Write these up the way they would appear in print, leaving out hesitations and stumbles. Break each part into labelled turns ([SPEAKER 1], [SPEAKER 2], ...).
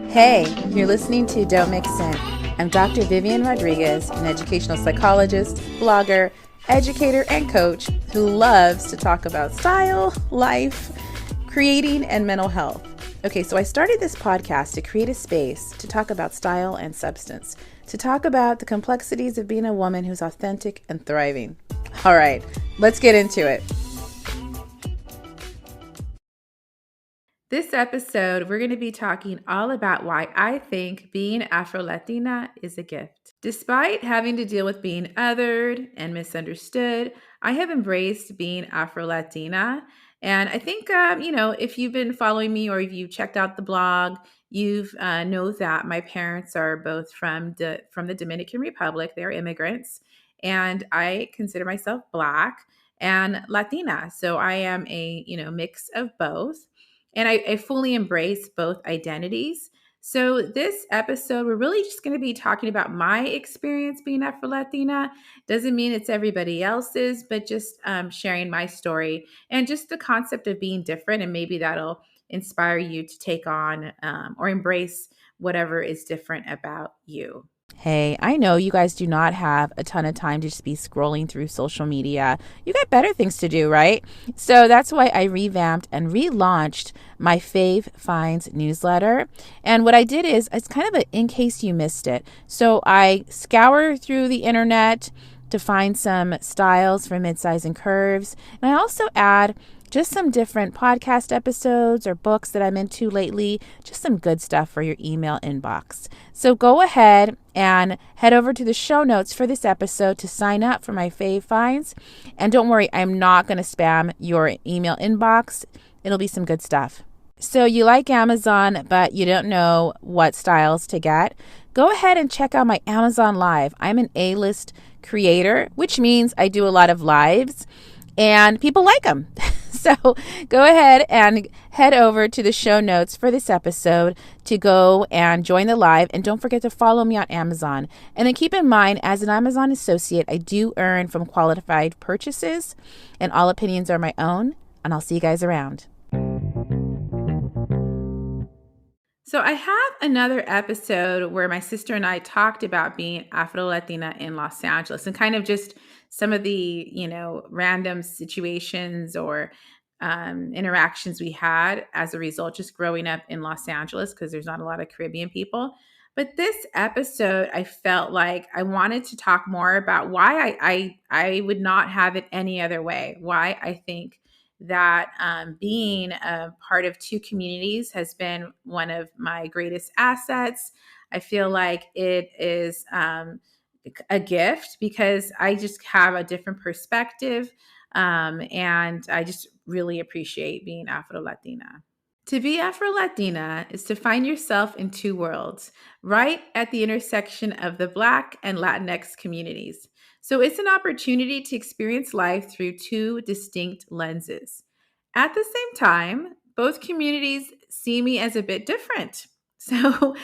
[SPEAKER 1] Hey, you're listening to Don't Mix In. I'm Dr. Vivian Rodriguez, an educational psychologist, blogger, educator, and coach who loves to talk about style, life, creating, and mental health. Okay, so I started this podcast to create a space to talk about style and substance, to talk about the complexities of being a woman who's authentic and thriving. All right, let's get into it. This episode, we're going to be talking all about why I think being Afro-Latina is a gift. Despite having to deal with being othered and misunderstood, I have embraced being Afro-Latina. And I think, if you've been following me or if you checked out the blog, you've know that my parents are both from the Dominican Republic. They're immigrants. And I consider myself Black and Latina. So I am a, mix of both. And I fully embrace both identities. So, this episode, we're really just going to be talking about my experience being Afro Latina. Doesn't mean it's everybody else's, but just sharing my story and just the concept of being different. And maybe that'll inspire you to take on or embrace whatever is different about you. Hey, I know you guys do not have a ton of time to just be scrolling through social media. You got better things to do, right? So that's why I revamped and relaunched my Fave Finds newsletter. And what I did is, it's kind of in case you missed it. So I scour through the internet to find some styles for midsize and curves. And I also add just some different podcast episodes or books that I'm into lately, just some good stuff for your email inbox. So go ahead and head over to the show notes for this episode to sign up for my Fave Finds. And don't worry, I'm not going to spam your email inbox. It'll be some good stuff. So you like Amazon, but you don't know what styles to get? Go ahead and check out my Amazon Live. I'm an A-list creator, which means I do a lot of lives and people like them. So go ahead and head over to the show notes for this episode to go and join the live. And don't forget to follow me on Amazon. And then keep in mind, as an Amazon associate, I do earn from qualified purchases, and all opinions are my own. And I'll see you guys around. So I have another episode where my sister and I talked about being Afro-Latina in Los Angeles and kind of just some of the, random situations or interactions we had as a result, just growing up in Los Angeles, because there's not a lot of Caribbean people. But this episode, I felt like I wanted to talk more about why I would not have it any other way, why I think that being a part of two communities has been one of my greatest assets. I feel like it is a gift because I just have a different perspective. And I just really appreciate being Afro-Latina. To be Afro-Latina is to find yourself in two worlds, right at the intersection of the Black and Latinx communities. So it's an opportunity to experience life through two distinct lenses. At the same time, both communities see me as a bit different. So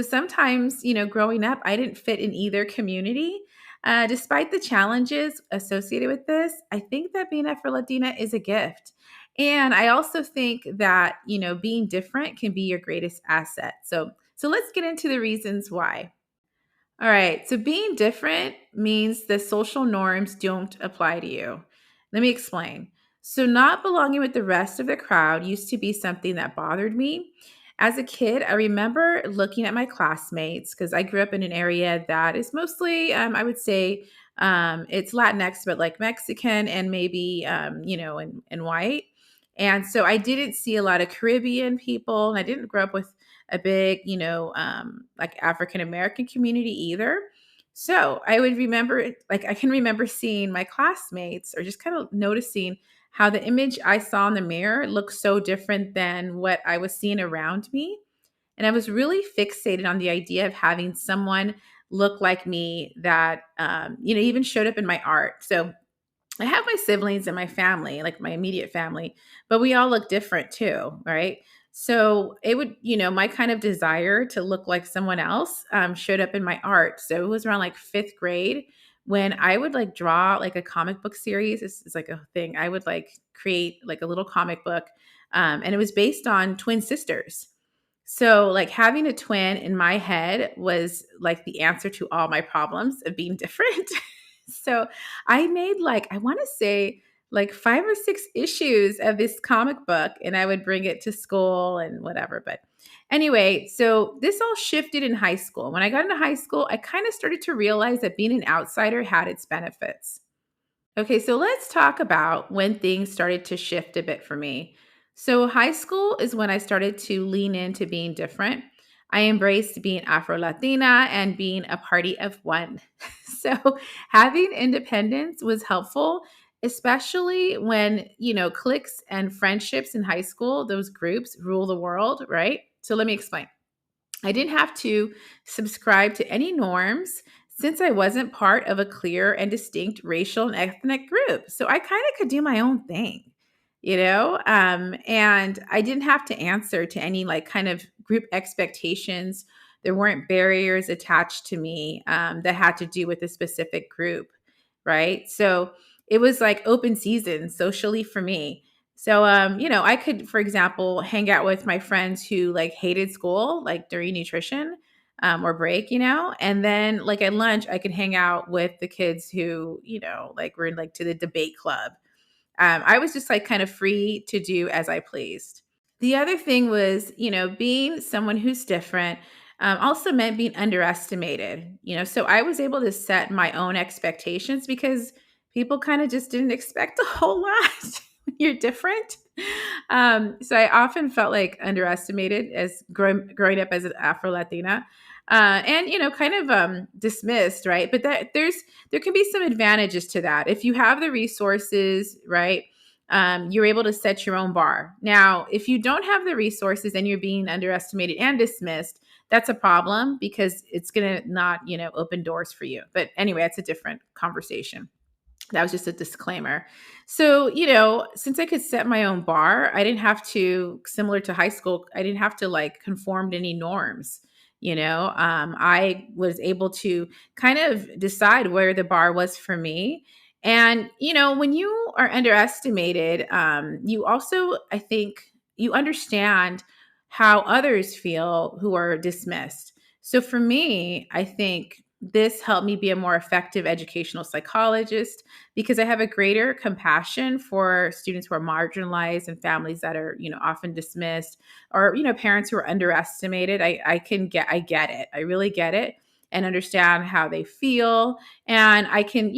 [SPEAKER 1] sometimes, growing up, I didn't fit in either community. Despite the challenges associated with this, I think that being Afro-Latina is a gift. And I also think that, being different can be your greatest asset. So let's get into the reasons why. All right. So being different means the social norms don't apply to you. Let me explain. So not belonging with the rest of the crowd used to be something that bothered me. As a kid, I remember looking at my classmates because I grew up in an area that is mostly, I would say, it's Latinx, but like Mexican and maybe, and white. And so I didn't see a lot of Caribbean people, and I didn't grow up with a big, like African American community either. So I would remember, like, I can remember seeing my classmates or just kind of noticing how the image I saw in the mirror looked so different than what I was seeing around me. And I was really fixated on the idea of having someone look like me that, even showed up in my art. So I have my siblings and my family, like my immediate family, but we all look different too, right? So it would, my kind of desire to look like someone else showed up in my art. So it was around like fifth grade when I would like draw like a comic book series. This is like a thing. I would like create like a little comic book And it was based on twin sisters. So, like, having a twin in my head was like the answer to all my problems of being different. So, I made like, I want to say, like 5 or 6 issues of this comic book, and I would bring it to school and whatever. But anyway, so this all shifted in high school. When I got into high school, I kind of started to realize that being an outsider had its benefits. Okay, so let's talk about when things started to shift a bit for me. So, high school is when I started to lean into being different. I embraced being Afro Latina and being a party of one. So, having independence was helpful, especially when, cliques and friendships in high school, those groups rule the world, right? So, let me explain. I didn't have to subscribe to any norms since I wasn't part of a clear and distinct racial and ethnic group. So I kind of could do my own thing, and I didn't have to answer to any like kind of group expectations. There weren't barriers attached to me that had to do with a specific group, right? So it was like open season socially for me. So, I could, for example, hang out with my friends who like hated school, like during nutrition or break, and then like at lunch, I could hang out with the kids who, like were in like to the debate club. I was just like kind of free to do as I pleased. The other thing was, being someone who's different also meant being underestimated, so I was able to set my own expectations because people kind of just didn't expect a whole lot when you're different. So I often felt like underestimated as growing up as an Afro Latina. And kind of dismissed, right? But there can be some advantages to that if you have the resources, right? You're able to set your own bar. Now, if you don't have the resources and you're being underestimated and dismissed, that's a problem because it's going to not, open doors for you. But anyway, that's a different conversation. That was just a disclaimer. So, since I could set my own bar, I didn't have to, similar to high school, I didn't have to like conform to any norms. I was able to kind of decide where the bar was for me. And, when you are underestimated, you also, I think, you understand how others feel who are dismissed. So for me, I think this helped me be a more effective educational psychologist because I have a greater compassion for students who are marginalized and families that are, often dismissed or, parents who are underestimated. I get it. I really get it and understand how they feel. And I can,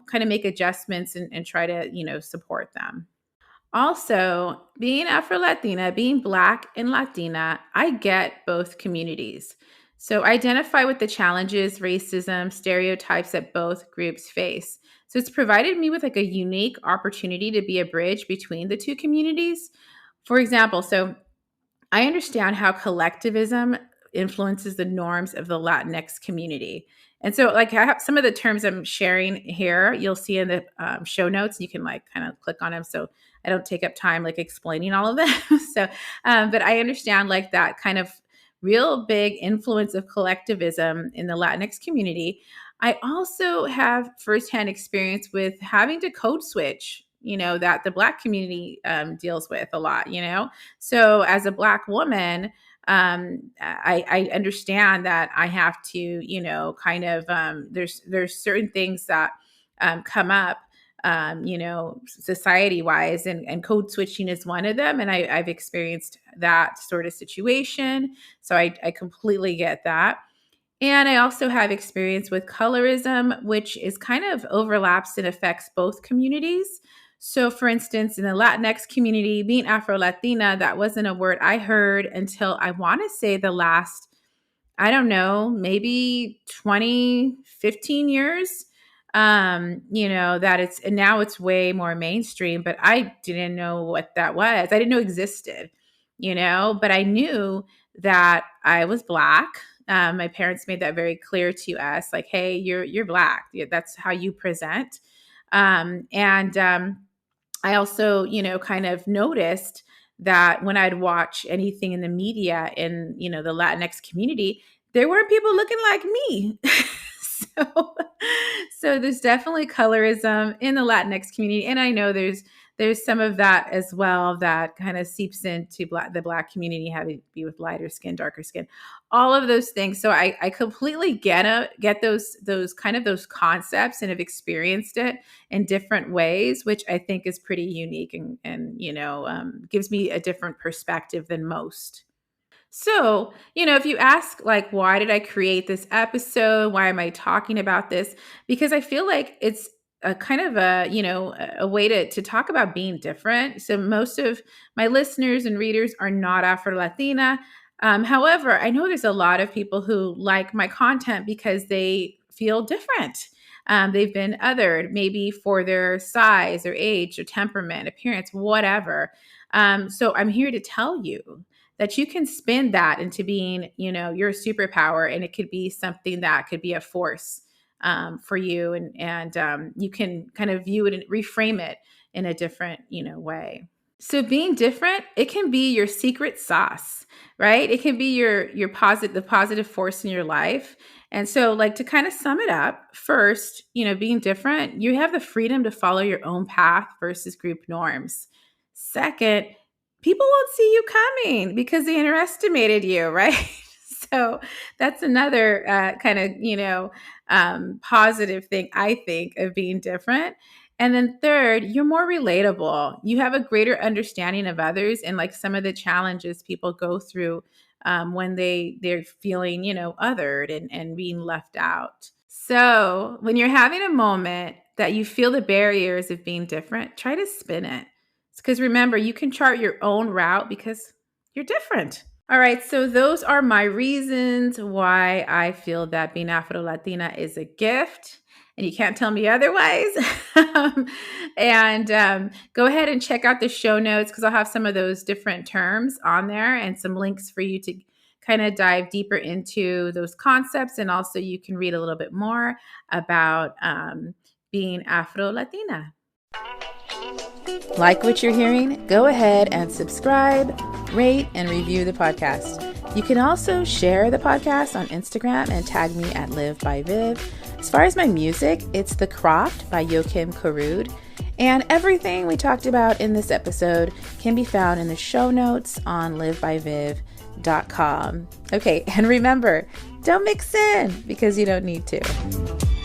[SPEAKER 1] kind of make adjustments and try to, support them. Also, being Afro Latina, being Black and Latina, I get both communities. So, I identify with the challenges, racism, stereotypes that both groups face. So, it's provided me with like a unique opportunity to be a bridge between the two communities. For example, so I understand how collectivism influences the norms of the Latinx community. And so, like, I have some of the terms I'm sharing here, you'll see in the show notes. You can, like, kind of click on them. So I don't take up time, like, explaining all of them. So, but I understand, like, that kind of real big influence of collectivism in the Latinx community. I also have firsthand experience with having to code switch, that the Black community deals with a lot, so as a Black woman, I understand that I have to, kind of there's certain things that come up, society wise, and code switching is one of them. And I've experienced that sort of situation, so I completely get that. And I also have experience with colorism, which is kind of overlaps and affects both communities. So, for instance, in the Latinx community, being Afro Latina, that wasn't a word I heard until I want to say the last, I don't know, maybe 20, 15 years. That it's, and now it's way more mainstream, but I didn't know what that was. I didn't know existed, but I knew that I was Black. My parents made that very clear to us, like, hey, you're Black. Yeah, that's how you present. And I also, kind of noticed that when I'd watch anything in the media in, the Latinx community, there weren't people looking like me. so, so there's definitely colorism in the Latinx community. And I know there's there's some of that as well that kind of seeps into the Black community, having to be with lighter skin, darker skin, all of those things. So I completely get those kind of those concepts and have experienced it in different ways, which I think is pretty unique and gives me a different perspective than most. So, if you ask, like, why did I create this episode? Why am I talking about this? Because I feel like it's a kind of a way to talk about being different. So, most of my listeners and readers are not Afro Latina. However, I know there's a lot of people who like my content because they feel different. They've been othered, maybe for their size or age or temperament, appearance, whatever. So, I'm here to tell you that you can spin that into being, your superpower, and it could be something that could be a force for you, and you can kind of view it and reframe it in a different, way. So being different, it can be your secret sauce, right? It can be the positive force in your life. And so, like, to kind of sum it up, first, being different, you have the freedom to follow your own path versus group norms. Second, people won't see you coming because they underestimated you, right? So that's another kind of, positive thing, I think, of being different. And then third, you're more relatable. You have a greater understanding of others and like some of the challenges people go through when they're feeling, othered and being left out. So when you're having a moment that you feel the barriers of being different, try to spin it. Because remember, you can chart your own route because you're different. All right, so those are my reasons why I feel that being Afro-Latina is a gift, and you can't tell me otherwise. And go ahead and check out the show notes because I'll have some of those different terms on there and some links for you to kind of dive deeper into those concepts. And also you can read a little bit more about being Afro-Latina. Like what you're hearing? Go ahead and subscribe, rate, and review the podcast. You can also share the podcast on Instagram and tag me at Live by Viv. As far as my music, it's The Croft by Joachim Karud. And everything we talked about in this episode can be found in the show notes on livebyviv.com. Okay, and remember, don't mix in because you don't need to.